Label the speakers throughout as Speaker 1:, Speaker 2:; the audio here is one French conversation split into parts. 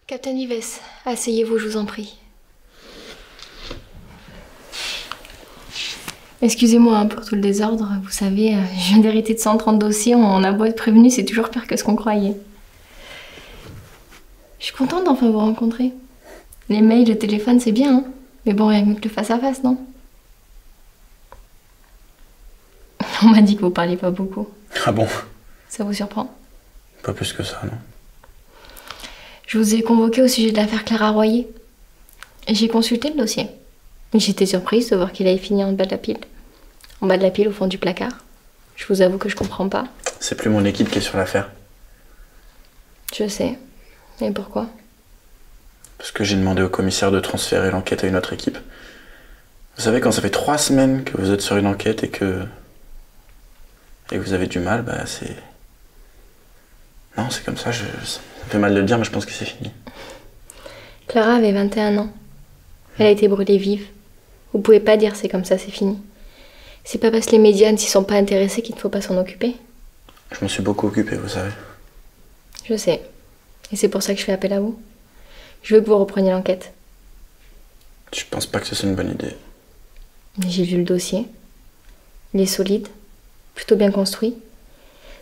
Speaker 1: Captain Vives, asseyez-vous, je vous en prie. Excusez-moi hein, pour tout le désordre, vous savez, je viens d'hériter de 130 dossiers, on a beau être prévenu, c'est toujours pire que ce qu'on croyait. Je suis contente d'enfin vous rencontrer. Les mails, le téléphone, c'est bien, hein, mais bon, rien que le face-à-face, non? On m'a dit que vous parliez pas beaucoup.
Speaker 2: Ah bon?
Speaker 1: Ça vous surprend?
Speaker 2: Pas plus que ça, non.
Speaker 1: Je vous ai convoqué au sujet de l'affaire Clara Royer. J'ai consulté le dossier. J'étais surprise de voir qu'il avait fini en bas de la pile. En bas de la pile, au fond du placard. Je vous avoue que je comprends pas.
Speaker 2: C'est plus mon équipe qui est sur l'affaire.
Speaker 1: Je sais. Et pourquoi?
Speaker 2: Parce que j'ai demandé au commissaire de transférer l'enquête à une autre équipe. Vous savez, quand ça fait 3 semaines que vous êtes sur une enquête et que vous avez du mal, bah c'est... Non, c'est comme ça, ça me fait mal de le dire, mais je pense que c'est fini.
Speaker 1: Clara avait 21 ans. Elle a été brûlée vive. Vous pouvez pas dire c'est comme ça, c'est fini. C'est pas parce que les médias ne s'y sont pas intéressés qu'il ne faut pas s'en occuper.
Speaker 2: Je me suis beaucoup occupé, vous savez.
Speaker 1: Je sais. Et c'est pour ça que je fais appel à vous. Je veux que vous repreniez l'enquête.
Speaker 2: Je pense pas que ce soit une bonne idée.
Speaker 1: J'ai vu le dossier. Il est solide. Plutôt bien construit.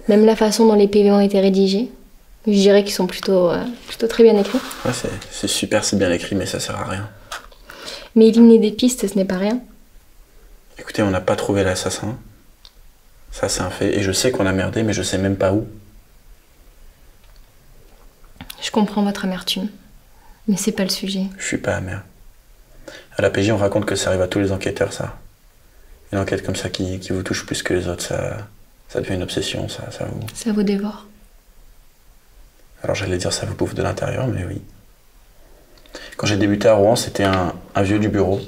Speaker 1: Même la façon dont les PV ont été rédigés. Je dirais qu'ils sont plutôt très bien écrits.
Speaker 2: Ouais, c'est super, c'est bien écrit, mais ça sert à rien.
Speaker 1: Mais éliminer des pistes, ce n'est pas rien.
Speaker 2: Écoutez, on n'a pas trouvé l'assassin. Ça, c'est un fait. Et je sais qu'on a merdé, mais je sais même pas où.
Speaker 1: Je comprends votre amertume. Mais c'est pas le sujet.
Speaker 2: Je suis pas amer. À la PJ, on raconte que ça arrive à tous les enquêteurs, ça. Une enquête comme ça qui vous touche plus que les autres, ça devient une obsession, ça vous...
Speaker 1: Ça vous dévore.
Speaker 2: Alors j'allais dire ça vous bouffe de l'intérieur, mais oui. Quand j'ai débuté à Rouen, c'était un vieux du bureau.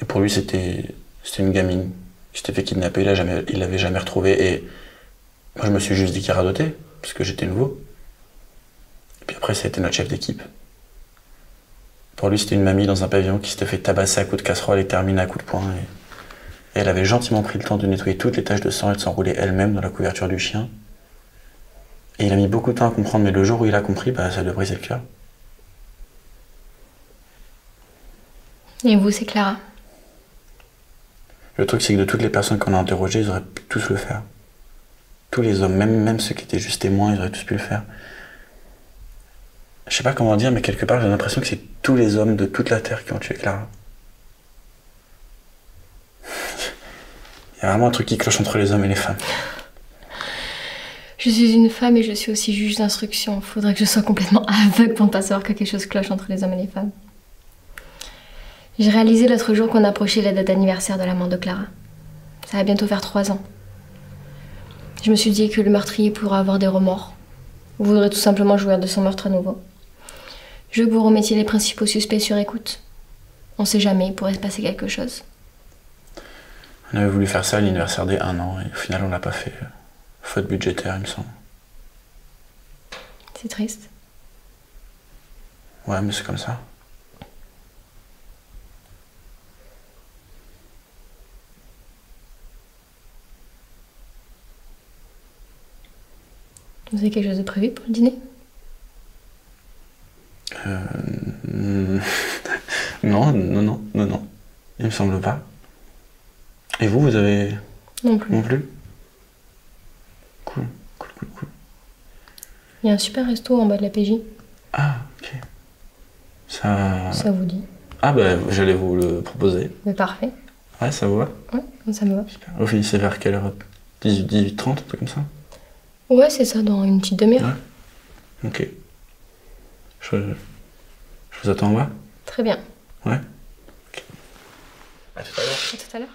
Speaker 2: Et pour lui, c'était une gamine qui s'était fait kidnapper, il l'avait jamais retrouvée. Et moi, je me suis juste dit qu'il radotait, parce que j'étais nouveau. Et puis après, ça a été notre chef d'équipe. Pour lui, c'était une mamie dans un pavillon qui s'était fait tabasser à coups de casserole et terminer à coups de poing. Et elle avait gentiment pris le temps de nettoyer toutes les taches de sang et de s'enrouler elle-même dans la couverture du chien. Et il a mis beaucoup de temps à comprendre, mais le jour où il a compris, bah, ça lui a brisé le cœur.
Speaker 1: Et vous, c'est Clara.
Speaker 2: Le truc, c'est que de toutes les personnes qu'on a interrogées, ils auraient pu tous le faire. Tous les hommes, même ceux qui étaient juste témoins, ils auraient tous pu le faire. Je sais pas comment dire, mais quelque part, j'ai l'impression que c'est tous les hommes de toute la Terre qui ont tué Clara. Il y a vraiment un truc qui cloche entre les hommes et les femmes.
Speaker 1: Je suis une femme et je suis aussi juge d'instruction. Faudrait que je sois complètement aveugle pour ne pas savoir que quelque chose cloche entre les hommes et les femmes. J'ai réalisé l'autre jour qu'on approchait la date d'anniversaire de la mort de Clara. Ça va bientôt faire 3 ans. Je me suis dit que le meurtrier pourrait avoir des remords. Ou voudrait tout simplement jouir de son meurtre à nouveau. Je veux que vous remettiez les principaux suspects sur écoute. On sait jamais, il pourrait se passer quelque chose.
Speaker 2: On avait voulu faire ça à l'anniversaire des 1 an, et au final, on l'a pas fait. Faute budgétaire, il me semble.
Speaker 1: C'est triste.
Speaker 2: Ouais, mais c'est comme ça.
Speaker 1: Vous avez quelque chose de prévu pour le dîner?
Speaker 2: Non. Il me semble pas. Et vous avez...
Speaker 1: Non plus.
Speaker 2: Non plus? Cool.
Speaker 1: Il y a un super resto en bas de la PJ.
Speaker 2: Ah, ok.
Speaker 1: Ça vous dit?
Speaker 2: Ah bah, j'allais vous le proposer.
Speaker 1: Mais parfait.
Speaker 2: Ouais, ça vous va?
Speaker 1: Ouais, ça me va.
Speaker 2: Super. Vous finissez vers quelle heure? 18h30, un truc comme ça?
Speaker 1: Ouais, c'est ça, dans une petite demi-heure.
Speaker 2: Ouais. Ok. Je vous attends en bas?
Speaker 1: Très bien.
Speaker 2: Ouais. Ok. À tout à l'heure.
Speaker 1: À tout à l'heure.